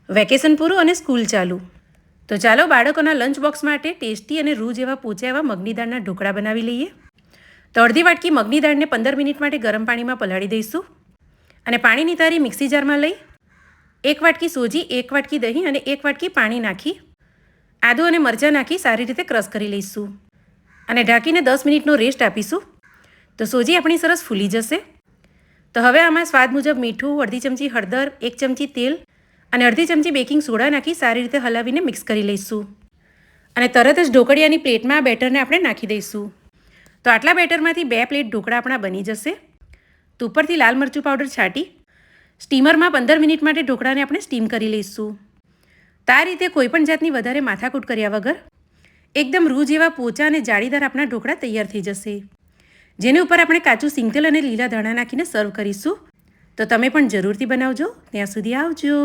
Vacation પૂરું અને school ચાલુ, તો ચાલો બાળકોના લંચ બોક્સ માટે ટેસ્ટી અને રૂ જેવા પોચા એવા મગની દાળના ઢોકળા બનાવી લઈએ. તો અડધી વાટકી મગની દાળને 15 મિનિટ માટે ગરમ પાણીમાં પલાળી દઈશું. અને પાણીની તારી મિક્સી જારમાં લઈ 1 વાટકી સોજી, 1 વાટકી દહીં અને 1 વાટકી પાણી નાખી આદું અને મરચાં નાખી સારી રીતે ક્રશ કરી લઈશું. અને ઢાંકીને 10 મિનિટનો રેસ્ટ આપીશું. તો સોજી આપણી સરસ ફૂલી જશે. તો હવે આમાં સ્વાદ મુજબ મીઠું, અડધી ચમચી હળદર, 1 ચમચી તેલ અને અડધી ચમચી બેકિંગ સોડા નાખી સારી રીતે હલાવીને મિક્સ કરી લઈશું. અને તરત જ ઢોકળિયાની પ્લેટમાં આ બેટરને આપણે નાખી દઈશું. તો આટલા બેટરમાંથી 2 પ્લેટ ઢોકળા આપણા બની જશે. તો ઉપરથી લાલ મરચું પાવડર છાંટી સ્ટીમરમાં 15 મિનિટ માટે ઢોકળાને આપણે સ્ટીમ કરી લઈશું. તો આ રીતે કોઈપણ જાતની વધારે માથાકૂટ કર્યા વગર એકદમ રૂ જેવા પોચા અને જાળીદાર આપણા ઢોકળા તૈયાર થઈ જશે. જેની ઉપર આપણે કાચું સિંગતેલ અને લીલા ધાણા નાખીને સર્વ કરીશું. તો તમે પણ જરૂરથી બનાવજો. ત્યાં સુધી આવજો.